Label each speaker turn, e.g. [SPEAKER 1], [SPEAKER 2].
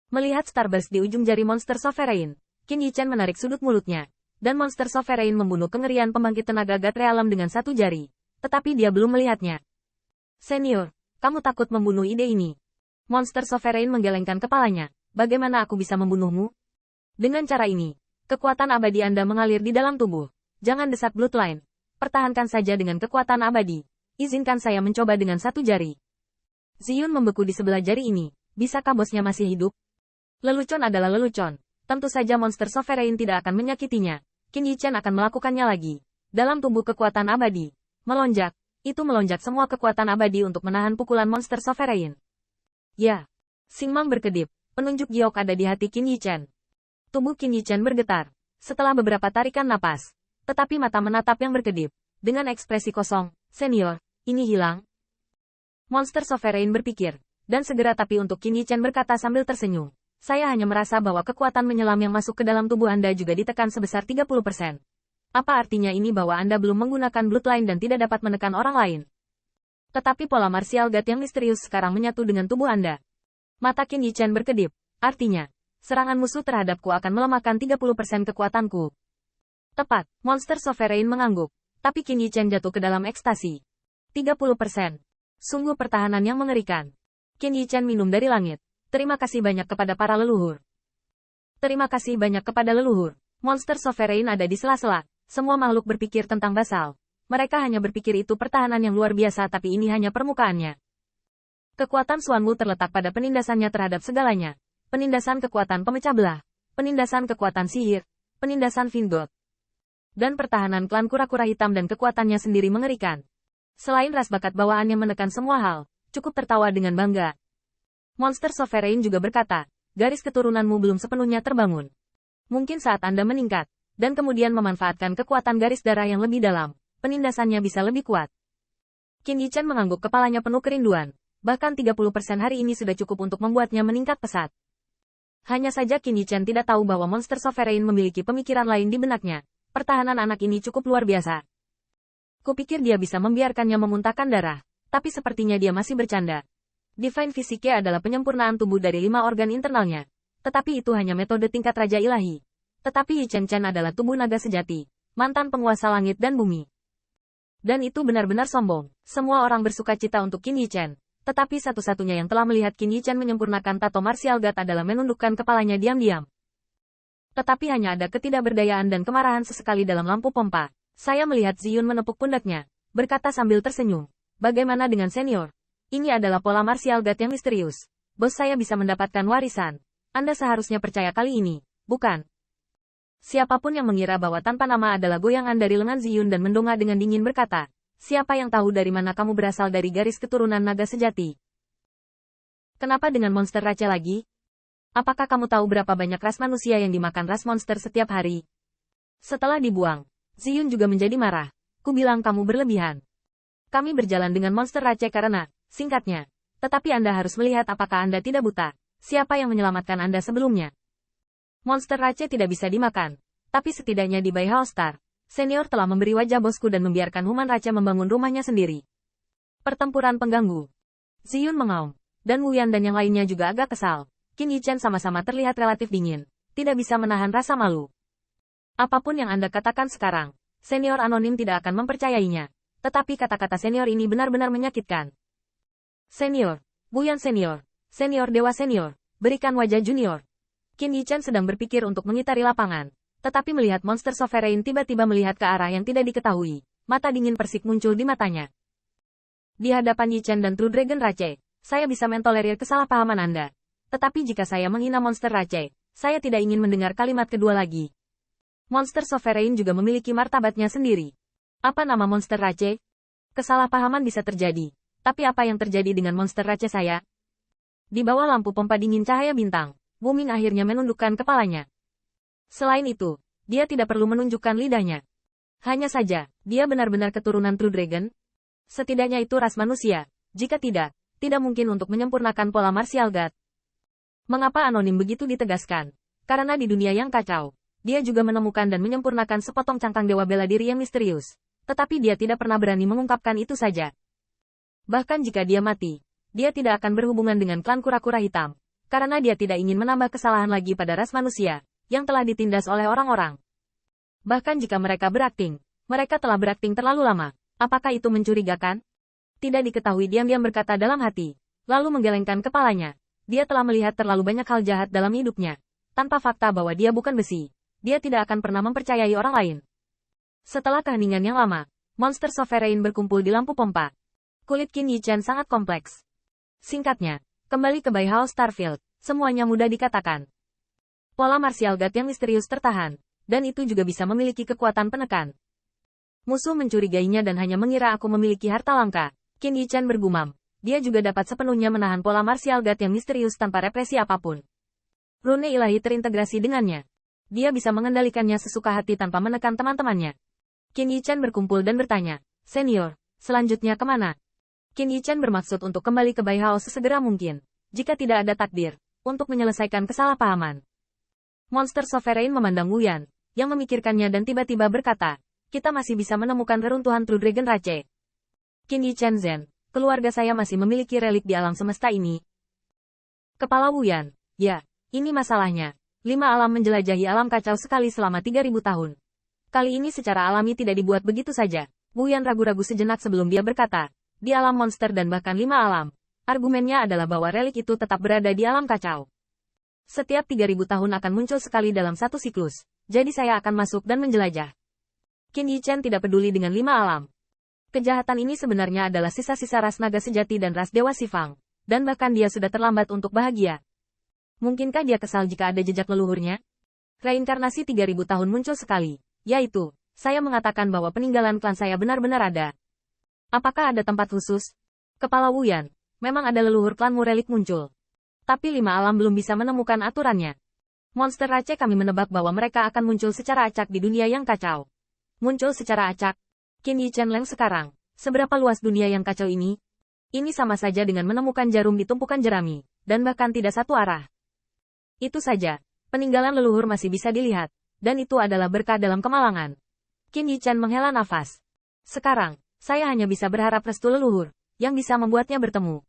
[SPEAKER 1] Melihat Starburst di ujung jari monster Sovereign, Qin Yichen menarik sudut mulutnya, dan monster Sovereign membunuh kengerian pembangkit tenaga God Realm dengan satu jari. Tetapi dia belum melihatnya. Senior, kamu takut membunuh ide ini? Monster Sovereign menggelengkan kepalanya. Bagaimana aku bisa membunuhmu? Dengan cara ini, kekuatan abadi Anda mengalir di dalam tubuh. Jangan desak Bloodline. Pertahankan saja dengan kekuatan abadi. Izinkan saya mencoba dengan satu jari. Ziyun membeku di sebelah jari ini. Bisakah bosnya masih hidup? Lelucon adalah lelucon. Tentu saja monster Sovereign tidak akan menyakitinya. Qin Yichen akan melakukannya lagi. Dalam tubuh kekuatan abadi. Melonjak. Itu melonjak semua kekuatan abadi untuk menahan pukulan monster Sovereign. Ya. Singmang berkedip. Penunjuk giok ada di hati Qin Yichen. Tubuh Qin Yichen bergetar. Setelah beberapa tarikan napas. Tetapi mata menatap yang berkedip. Dengan ekspresi kosong. Senior, ini hilang. Monster Sovereign berpikir. Dan segera tapi untuk Qin Yichen berkata sambil tersenyum. Saya hanya merasa bahwa kekuatan menyelam yang masuk ke dalam tubuh Anda juga ditekan sebesar 30%. Apa artinya ini bahwa Anda belum menggunakan Bloodline dan tidak dapat menekan orang lain? Tetapi pola martial God yang misterius sekarang menyatu dengan tubuh Anda. Mata Qin Yichen berkedip. Artinya, serangan musuh terhadapku akan melemahkan 30% kekuatanku. Tepat, monster Sovereign mengangguk. Tapi Qin Yichen jatuh ke dalam ekstasi. 30%. Sungguh pertahanan yang mengerikan. Qin Yichen minum dari langit. Terima kasih banyak kepada para leluhur. Terima kasih banyak kepada leluhur. Monster Sovereign ada di sela-sela. Semua makhluk berpikir tentang Basal. Mereka hanya berpikir itu pertahanan yang luar biasa tapi ini hanya permukaannya. Kekuatan Xuanwu terletak pada penindasannya terhadap segalanya. Penindasan kekuatan pemecah belah. Penindasan kekuatan sihir. Penindasan Vingot. Dan pertahanan klan kura-kura hitam dan kekuatannya sendiri mengerikan. Selain ras bakat bawaannya menekan semua hal, cukup tertawa dengan bangga. Monster Sovereign juga berkata, garis keturunanmu belum sepenuhnya terbangun. Mungkin saat Anda meningkat, dan kemudian memanfaatkan kekuatan garis darah yang lebih dalam, penindasannya bisa lebih kuat. Qin Yichen mengangguk kepalanya penuh kerinduan, bahkan 30% hari ini sudah cukup untuk membuatnya meningkat pesat. Hanya saja Qin Yichen tidak tahu bahwa Monster Sovereign memiliki pemikiran lain di benaknya. Pertahanan anak ini cukup luar biasa. Kupikir dia bisa membiarkannya memuntahkan darah, tapi sepertinya dia masih bercanda. Divine Physique adalah penyempurnaan tubuh dari 5 organ internalnya. Tetapi itu hanya metode tingkat Raja Ilahi. Tetapi Yi Chen Chen adalah tubuh naga sejati, mantan penguasa langit dan bumi. Dan itu benar-benar sombong. Semua orang bersuka cita untuk Qin Yichen. Tetapi satu-satunya yang telah melihat Qin Yichen menyempurnakan tato martial God adalah menundukkan kepalanya diam-diam. Tetapi hanya ada ketidakberdayaan dan kemarahan sesekali dalam lampu pompa. Saya melihat Ziyun menepuk pundaknya, berkata sambil tersenyum. Bagaimana dengan senior? Ini adalah pola martial God yang misterius. Bos saya bisa mendapatkan warisan. Anda seharusnya percaya kali ini, bukan? Siapapun yang mengira bahwa tanpa nama adalah goyangan dari lengan Ziyun dan mendongak dengan dingin berkata, siapa yang tahu dari mana kamu berasal dari garis keturunan naga sejati? Kenapa dengan monster raja lagi? Apakah kamu tahu berapa banyak ras manusia yang dimakan ras monster setiap hari? Setelah dibuang, Ziyun juga menjadi marah. Ku bilang kamu berlebihan. Kami berjalan dengan monster raja karena, singkatnya, tetapi Anda harus melihat apakah Anda tidak buta. Siapa yang menyelamatkan Anda sebelumnya? Monster raja tidak bisa dimakan. Tapi setidaknya di Bai Hao Star, senior telah memberi wajah bosku dan membiarkan Human Raja membangun rumahnya sendiri. Pertempuran pengganggu. Ziyun mengaum. Dan Wu Yan dan yang lainnya juga agak kesal. Qin Yichen sama-sama terlihat relatif dingin. Tidak bisa menahan rasa malu. Apapun yang Anda katakan sekarang, senior anonim tidak akan mempercayainya. Tetapi kata-kata senior ini benar-benar menyakitkan. Senior, Buyan senior, senior dewa senior, berikan wajah junior. Qin Yichen sedang berpikir untuk mengitari lapangan. Tetapi melihat monster Sovereign tiba-tiba melihat ke arah yang tidak diketahui. Mata dingin persik muncul di matanya. Di hadapan Yichen dan True Dragon Rache, saya bisa mentolerir kesalahpahaman Anda. Tetapi jika saya menghina monster Rache, saya tidak ingin mendengar kalimat kedua lagi. Monster Sovereign juga memiliki martabatnya sendiri. Apa nama monster Rache? Kesalahpahaman bisa terjadi. Tapi apa yang terjadi dengan monster Rache saya? Di bawah lampu pompa dingin cahaya bintang, Wuming akhirnya menundukkan kepalanya. Selain itu, dia tidak perlu menunjukkan lidahnya. Hanya saja, dia benar-benar keturunan True Dragon. Setidaknya itu ras manusia. Jika tidak, tidak mungkin untuk menyempurnakan pola martial God. Mengapa anonim begitu ditegaskan? Karena di dunia yang kacau, dia juga menemukan dan menyempurnakan sepotong cangkang dewa bela diri yang misterius. Tetapi dia tidak pernah berani mengungkapkan itu saja. Bahkan jika dia mati, dia tidak akan berhubungan dengan klan kura-kura hitam. Karena dia tidak ingin menambah kesalahan lagi pada ras manusia, yang telah ditindas oleh orang-orang. Bahkan jika mereka berakting, mereka telah berakting terlalu lama. Apakah itu mencurigakan? Tidak diketahui, diam-diam berkata dalam hati. Lalu menggelengkan kepalanya. Dia telah melihat terlalu banyak hal jahat dalam hidupnya. Tanpa fakta bahwa dia bukan besi, dia tidak akan pernah mempercayai orang lain. Setelah keheningan yang lama, monster sovereign berkumpul di lampu pompa. Kulit Qin Yichen sangat kompleks. Singkatnya, kembali ke Bai Hao Starfield, semuanya mudah dikatakan. Pola martial god yang misterius tertahan, dan itu juga bisa memiliki kekuatan penekan. Musuh mencurigainya dan hanya mengira aku memiliki harta langka. Qin Yichen bergumam. Dia juga dapat sepenuhnya menahan pola martial god yang misterius tanpa represi apapun. Rune ilahi terintegrasi dengannya. Dia bisa mengendalikannya sesuka hati tanpa menekan teman-temannya. Qin Yichen berkumpul dan bertanya, "Senior, selanjutnya kemana?" Qin Yichen bermaksud untuk kembali ke Bai Hao sesegera mungkin, jika tidak ada takdir, untuk menyelesaikan kesalahpahaman. Monster Sovereign memandang Wu Yan, yang memikirkannya dan tiba-tiba berkata, "Kita masih bisa menemukan reruntuhan True Dragon Rache." Qin Yichen Zen, keluarga saya masih memiliki relik di alam semesta ini. Kepala Wu Yan, ya, ini masalahnya. 5 alam menjelajahi alam kacau sekali selama 3000 tahun. Kali ini secara alami tidak dibuat begitu saja. Wu Yan ragu-ragu sejenak sebelum dia berkata, di alam monster dan bahkan 5 alam. Argumennya adalah bahwa relik itu tetap berada di alam kacau. Setiap 3000 tahun akan muncul sekali dalam satu siklus, jadi saya akan masuk dan menjelajah. Qin Yichen tidak peduli dengan 5 alam. Kejahatan ini sebenarnya adalah sisa-sisa ras naga sejati dan ras dewa Sifang, dan bahkan dia sudah terlambat untuk bahagia. Mungkinkah dia kesal jika ada jejak leluhurnya? Reinkarnasi 3000 tahun muncul sekali, yaitu, saya mengatakan bahwa peninggalan klan saya benar-benar ada. Apakah ada tempat khusus? Kepala Wu Yan, memang ada leluhur klanmu relik muncul. Tapi 5 alam belum bisa menemukan aturannya. Monster Rache kami menebak bahwa mereka akan muncul secara acak di dunia yang kacau. Muncul secara acak. Qin Yichen Leng sekarang, seberapa luas dunia yang kacau ini? Ini sama saja dengan menemukan jarum di tumpukan jerami, dan bahkan tidak satu arah. Itu saja, peninggalan leluhur masih bisa dilihat, dan itu adalah berkah dalam kemalangan. Qin Yichen menghela nafas. Sekarang, saya hanya bisa berharap restu leluhur, yang bisa membuatnya bertemu.